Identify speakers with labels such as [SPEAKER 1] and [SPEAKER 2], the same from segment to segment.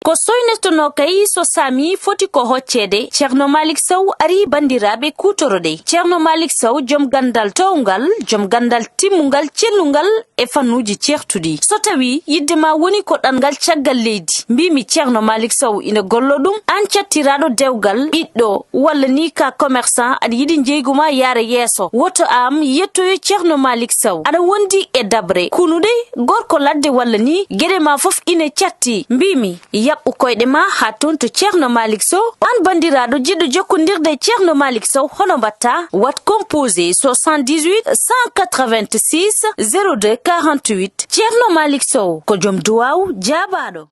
[SPEAKER 1] ko soynestono kay so sami foti ko hoccede Ceerno Malick Sow ari bandiraɓe kutorode Ceerno Malick Sow jom gandal towgal jom gandal timmungal cellungal e fannuji certudi so tawi yiddema woni ko ɗangal caggal leydi mbimi Ceerno Malick Sow ina gollo ɗum an cattiraɗo dewgal ɓiɗɗo walla ni ka commerçant aɗa yiɗi jeyguma yaara yeeso woto am yettoyo Ceerno Malick Sow aɗa wondi e dabre kunude gorko ladde walla ni gueɗe ma fof ine catti mbimi yaɓɓu koyɗe ma ha toon to Ceerno Malick Sow an bandiraɗo jiɗɗo jokkodirde Ceerno Malick Sow hono mbatta wat composé 78 186 02 48 Ceerno Malick Sow ko joom duwaw jaabaɗo.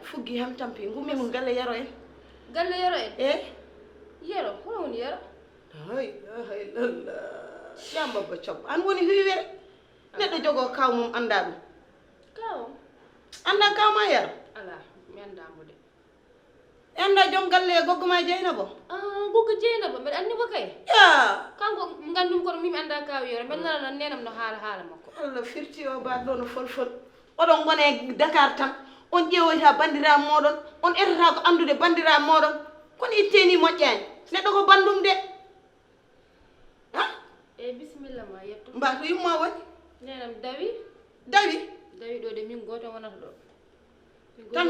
[SPEAKER 2] Fuggi ham tampi ngummi mun galle yaro en yero hono woni yero hay lalla yamba ba cob an woni hiwere neddo jogo kaw mum anda dum kaw ma yaro ala mi anda mo de anda jom galle gogguma Dieynaba goggo Dieynaba mi andi mo kay ya kanko ngandum ko mi anda kaw yero men nana nenam no hala makko Allah firti o ba do no fol odon gone Dakar tan on ƴeewata bandira modon on ertata ko andude bandira modon kono itteni moƴƴani neddo ko bandum de ha bismillah ma yetto mba to yumma woni nenam dawi do de min goto wonata do tan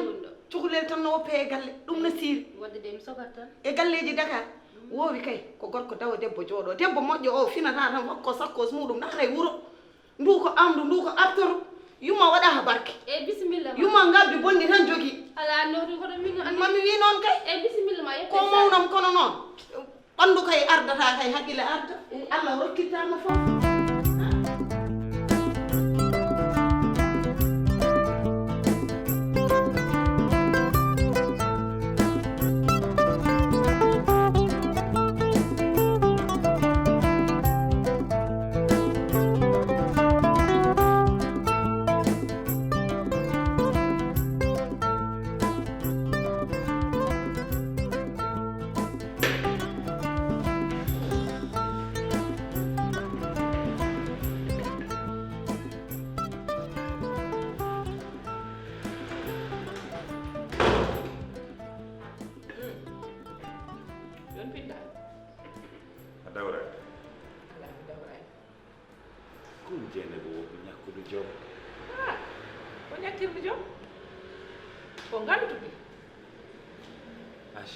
[SPEAKER 2] cukulel tan no woppe e galle dum na siri wadde de mi sogat tan e galleji Dakar wowi kay ko gorko dawa debbo jodo debbo moƴƴo o finata tan wakko sakkos mudum nana e wuro ndu ko amdu ndu ko abtoro yuma wada ha barke bismillah yuma ngabbi bonni tan jogi ala no ko do min mami wi non kay bismillah ma yetto ko mawnam kono non bandu kay ardata kay haqqile arda Allah rokkitama fof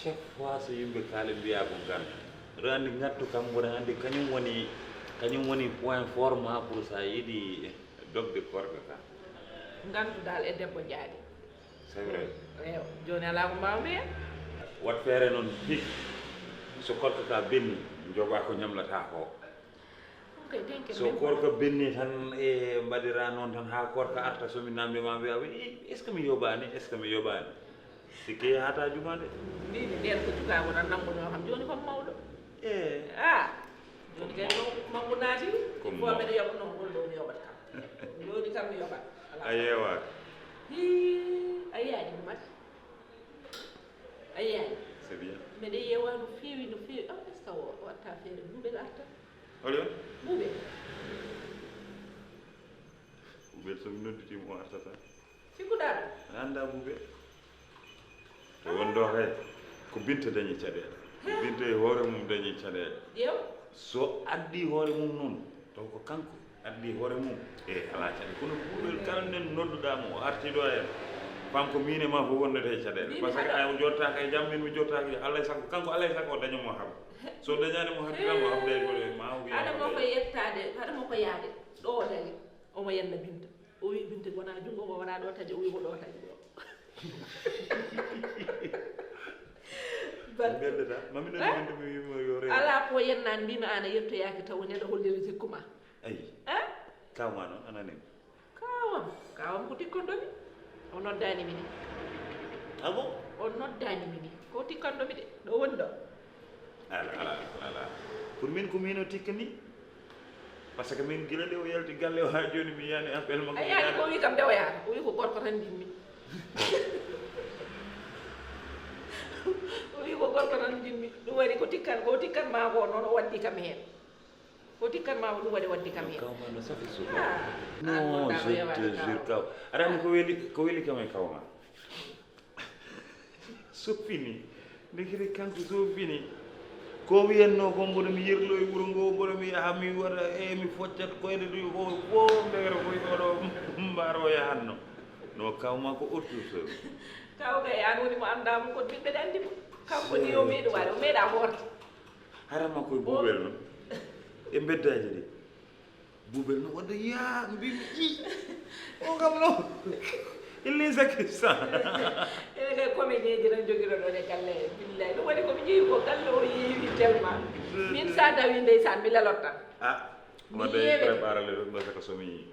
[SPEAKER 3] chaque fois so yimbe kala biya ko gan randi ngattu kam wona andi kanyum woni point fort ma pour ça yidi dogde korka ka
[SPEAKER 4] ngandu dal e debbo jaadi
[SPEAKER 3] c'est vrai
[SPEAKER 4] ew joni ala ko mbawmi
[SPEAKER 3] wat fere non hik so korka ka benni joga ko nyamlata ko so korka benni tan e mbaɗira noon tan ha korka arta somi namdema wiya est ce que mi yoɓani est ce que mi yoɓani sikki yahata jumade
[SPEAKER 4] mbimi nden ko cukago tan nambuno kam joni kom mawɗo joni kay mambu naati fo mbeɗa yoɓa noon golɗo mi yoɓat kam joni kam mi yoɓat
[SPEAKER 3] a yeewaka
[SPEAKER 4] a yiyaani mo mata a yiyaani
[SPEAKER 3] c'est bien
[SPEAKER 4] mbeɗa yeewa no feewi est ce que o watta feere buuɓel arta
[SPEAKER 3] hoɗon
[SPEAKER 4] buuɓel
[SPEAKER 3] buuɓel somi nodditimo o artata
[SPEAKER 4] sikkuɗa ɗum
[SPEAKER 3] anda buuɓel to wonɗo kay ko binta dañi caɗele binta e hoore mum dañi caɗele
[SPEAKER 4] ƴeew
[SPEAKER 3] so addi hoore mum noon taw ko kanko addi hoore mum ala caɗe kono buuɓel kala nen nodduɗamo o artiɗo hen fam ko mine ma fof wondete e caɗele par ce que a jottaka e jam min mi jottaki alay sago kanko alay sago o dañomo haɓa so dañanimo habde tan o habde e ma o wiya
[SPEAKER 4] adamo ko yettade adamo ko yaade ɗo o tagi omo yenna binta o wi binta wona jungo ngo wona ɗo tagi o wi ko ɗo tagi ɗo
[SPEAKER 3] beldata mami nani binta mi wimo yo rew
[SPEAKER 4] ala ko yennani mbimi an a yettoyaki taw neɗɗo holliri sikkuma
[SPEAKER 3] ayi kawma noon ananimi
[SPEAKER 4] kawam ko tikkondomi o noddani mini
[SPEAKER 3] ah bon
[SPEAKER 4] o noddani mini ko tikkandomi de ɗo woni ɗo
[SPEAKER 3] ala pour min ko min o tikka ni par ce que min gila nde o yalti galle o ha joni mi yiyani appel makko
[SPEAKER 4] a yaani ko wi kam nde o yaata o wi ko gorko tan ndimmi o wi ko gorko tan ndimmi ɗum waɗi ko tikkanma ko noon o waddi kam heen ko tikkanma ko ɗum waɗi waddi kam heen
[SPEAKER 3] kawma no safi so non je te jure kaw aɗa andi ko weli kam e kawma so fini nde kadi kanko so fini ko wiyanno ko mboɗo mi yerlo e wuro ngo mboɗo mi yaha mi waɗa mi foccat koyde ɗi ko fof ndegere koye oɗo mbaro yahanno no kawma ko ortour
[SPEAKER 4] kaw kay an woni mo andamo ko ɓiɓɓe ɗe andimo kanko ni o meeɗi waɗe o meeɗa hoorde
[SPEAKER 3] harama koye buuɓel noon e beddaji ɗi buuɓel noon wadde ya mbimi o kam noon illi sakistan
[SPEAKER 4] ene kay comédien ji tan joguiroɗon e galle billahi ɗum waɗi komi ƴeewi ko galle o yeewi tellement min sa dawi ndeysan mi lelot tan
[SPEAKER 3] wadde préparale ɗon ɗo saka somi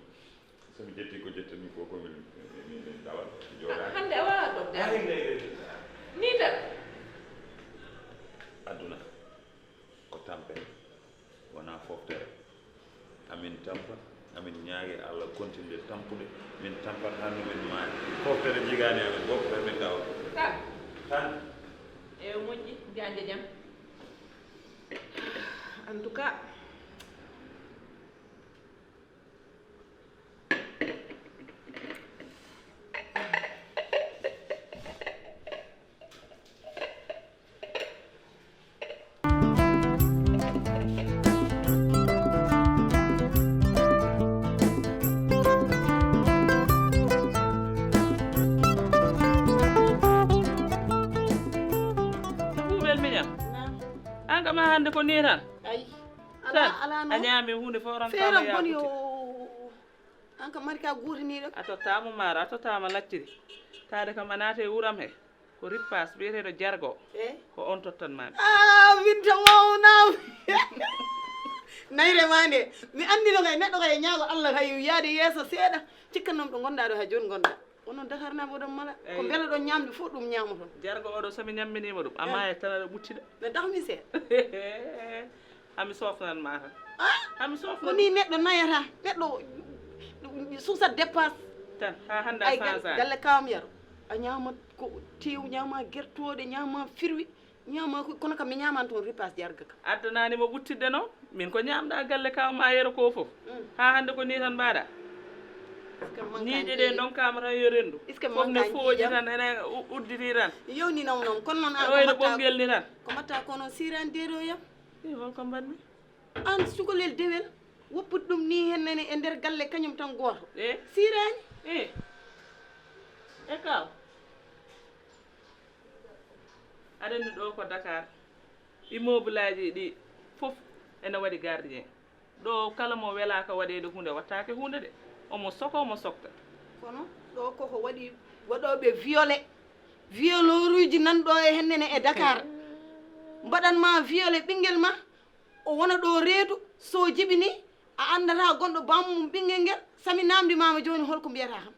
[SPEAKER 3] jetti ko jettani ko komin dawal jooɗani
[SPEAKER 4] hande a wawa ɗon da ni tan
[SPEAKER 3] aduna ko tampere wona foftere amin tampa amin ñaagi Allah continue tampude min tampat hanno min maani foftere jigani amen foftere min dawa tan
[SPEAKER 4] e moƴƴi jande jaam en tout cas
[SPEAKER 5] kama hande ko ni tan
[SPEAKER 2] ay ala no
[SPEAKER 5] a ñaami hunde fof ran
[SPEAKER 2] feeram boni o an ka mari ka guutaniɗo
[SPEAKER 5] a tottama maaro a tottama lacciri tade kam a naate wuram he ko rippas biyeteɗo jargo ko on tottanmami
[SPEAKER 2] Binta mawnam nayre ma nde mi andino kay neɗɗo kay ñaago Allah kay yaade yeeso seeɗa cikkannom ɗo gonɗa ɗo ha joni gonɗa onon dakarnaɓe oɗon mala ko beele ɗon ñamde fof ɗum ñaamo toon
[SPEAKER 5] jargo oɗo somi ñamminima ɗum amma e tan aɗa ɓucciɗa
[SPEAKER 2] ɓe dahmi seeɗa
[SPEAKER 5] hami sofnanma tan hami sofnan
[SPEAKER 2] ko ni neɗɗo nayata neɗɗo susat dépasse
[SPEAKER 5] tan ha hande
[SPEAKER 2] ay
[SPEAKER 5] a sasani
[SPEAKER 2] galle kawam yaro a ñama ko tew ñama guertoɗe ñama firwi ñama kono kam mi ñamani toon ripas jarga kam
[SPEAKER 5] addananimo ɓuttidde noon min ko ñamɗa galle kawma yero ko foof ha hande ko ni tan mbaɗa niiƴe ɗe donkama tan yo rendu fof ne fooƴi tan ene udditi tan
[SPEAKER 2] yewninam noon kono noon an
[SPEAKER 5] oyno ɓonguel ni tan
[SPEAKER 2] ko mbatta ko noon sirani deeɗo yam
[SPEAKER 5] i holko mbaɗmi
[SPEAKER 2] an cukalel dewel woppude ɗum ni hennene e nder galle kañum tan goto
[SPEAKER 5] e
[SPEAKER 2] sirani
[SPEAKER 5] e kaw aɗa andi ɗo ko Dakar immeuble aji ɗi fof ene waɗi gardien ɗo kala mo welaka waɗede hunde wattake hunde de omo soko omo sokta
[SPEAKER 2] kono ɗo koko waɗi waɗoɓe violeur uji nanɗo e hennene e Dakar mbaɗanma violé ɓinguel ma o wona ɗo reedu so jibini a andata gonɗo bammum ɓinguel ngel sami namdi mama joni holko mbiyata kam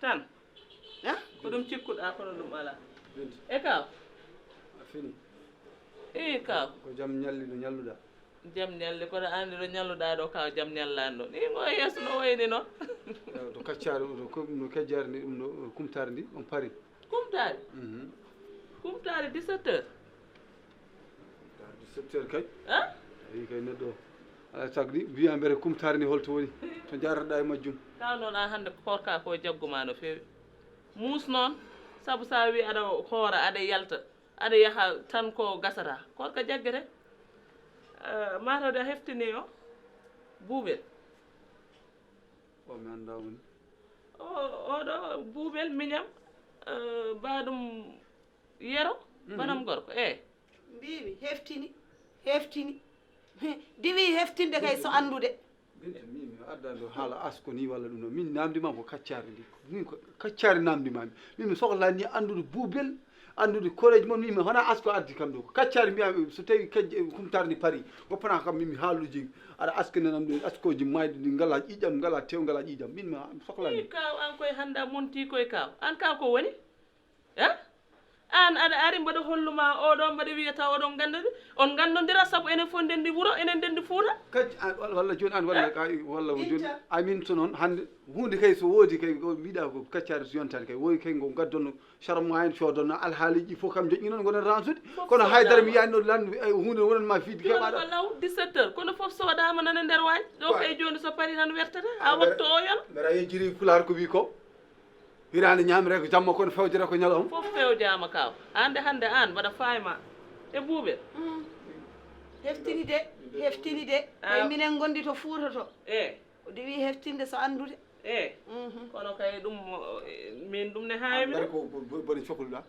[SPEAKER 5] tan
[SPEAKER 2] ha
[SPEAKER 5] ko ɗum cikkuɗa kono ɗum ala e kaw
[SPEAKER 6] a fini
[SPEAKER 5] e kaw
[SPEAKER 6] ko jam ñalli ɗo ñalluɗa
[SPEAKER 5] jam ñalli kono andi ɗo ñalluɗa ɗo kaw jam ñallani ɗo ni ngo yeeso no wayni noon
[SPEAKER 6] to kaccare ɗo no kejjare ndi ɗum ɗo kumtare ndi on pari
[SPEAKER 5] kumtari kumtari 17 heures
[SPEAKER 6] 17 heures kay
[SPEAKER 5] han
[SPEAKER 6] eyi kay neɗɗo o alay sago ɗi wiya mbere kumtare ndi holto woni to jarata e majjum
[SPEAKER 5] kaw noon an hande korka ko jagguma no fewi muus noon saabu sa wi aɗa hoora aɗa yalta aɗa yaha tan ko gasata korka jaggete matawde a heftini o buuɓel
[SPEAKER 6] o mi anda woni
[SPEAKER 5] oɗo buuɓel miñam mbaɗum yero banam gorko
[SPEAKER 2] mbimi heftini diwi heftinde kay so andude
[SPEAKER 6] Binta min mi addano haala asko ni walla ɗum ɗo min namdimam ko kaccare ndi min ko kaccare namdimami min mi sohlani andude buubel andude koreji moon min mi hona asko addi kam ɗo ko kaccare mbiyami so tawi kumtare ndi paari goppana kam min mi haaluji aɗa askinanam ɗo askoji mayde ɗi ngala ƴiƴam ngala tew ngala ƴiƴam min mi sohlani
[SPEAKER 5] kaw an koye hande a monti koye kaw an kaw ko woni an aɗa ari mbaɗa holluma oɗo mbaɗa wiyata oɗon gandude on gandodira saabu enen fof ndendi wuuro enen ndendi Fuuta
[SPEAKER 6] kadi walla joni an walla joni amin so noon hande hunde kay so woodi kay mbiɗa ko kaccare so yontani kay woodi kay ngo gaddono charme en codono alhaaliji fof kam joƴƴi noon gonen ransude kono haydara mi yiyani ɗo lande hunde wonanma fiide keɓaɗa
[SPEAKER 5] law 17 heures kono fof sodama nane nder waañ ɗo kay joni so paari tan wertata ha watto o yona
[SPEAKER 6] mbeɗa yejjiri Pulaar ko wi ko hirande ñamire ko jamma kono fewjere ko ñalawma
[SPEAKER 5] fof fewjama kaw hande an mbaɗa fayma e buuɓel
[SPEAKER 2] heftini de ay minen gondi to Fuuta to o dewi heftinde so andude
[SPEAKER 5] kono kay ɗum min ɗum ne hawimi
[SPEAKER 6] ɗum ko boni cohluɗa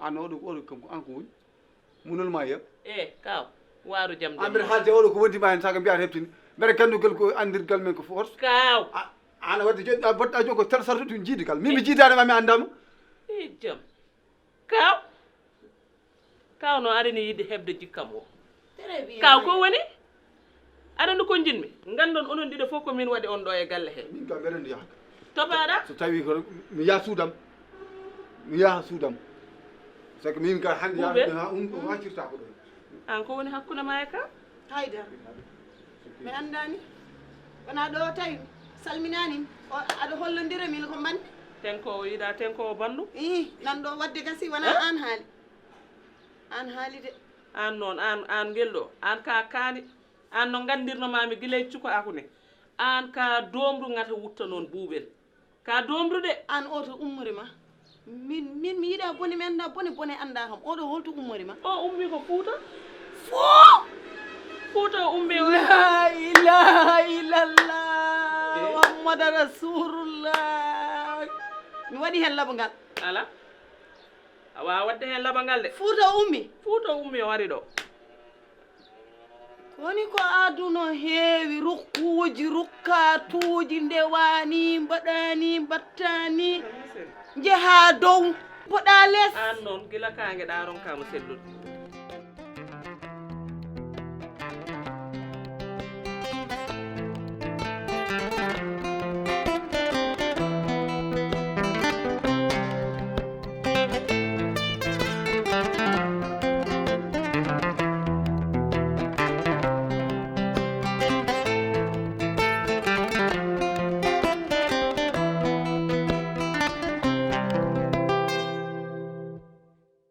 [SPEAKER 6] an oɗo kam an ko woni munol ma yeb
[SPEAKER 5] kaw waaru jam
[SPEAKER 6] an mbeɗa haalde oɗo ko wondima hen saga mbiyata heftini mbeɗa gandugal ko andirgal men ko force
[SPEAKER 5] kaw
[SPEAKER 6] ana wadde joni boɗɗa joni ko tel sartude jiidigal min mi jiidanema mi andama
[SPEAKER 5] jam kaw no aɗani yidde hebde jikkam o kaw ko woni aɗa ko jinmi gandon onon ɗiɗo fof ko min waɗi on ɗo e galle he
[SPEAKER 6] min kam mbeɗa yahata
[SPEAKER 5] topaɗa
[SPEAKER 6] so tawi ko mi yaha suudam saki min ka hande o haccirta ko ɗon
[SPEAKER 5] an ko woni hakkude ma e ka
[SPEAKER 2] haydara mi andani wona ɗo tawi salminani aɗa hollodira min ko bande
[SPEAKER 5] tenko o yiɗa tenko o bandu
[SPEAKER 2] nan ɗo wadde gasi wona an haali de
[SPEAKER 5] an noon an ngel ɗo an ka kaani an no gandirnomami guila e cuko akune an ka domru ngata wutta noon buuɓel ka domru de
[SPEAKER 2] an oto ummori ma min mi yiɗa bone mi anda bone anda kam oɗo holto ummori ma
[SPEAKER 5] o ummi ko Fuuta
[SPEAKER 2] fo
[SPEAKER 5] Fuuta o ummi
[SPEAKER 2] la ilaha illallah muhammad rasulullah mi waɗi hen labangal
[SPEAKER 5] ala a wawa wadde hen labangal de
[SPEAKER 2] Fuuta
[SPEAKER 5] ummi o wari ɗo
[SPEAKER 2] koni ko aduno heewi rukkuji rukkatuji ndewani mbaɗani mbattani jeha dow mboɗa less
[SPEAKER 5] an noon gila kangue ɗaron kamo sellude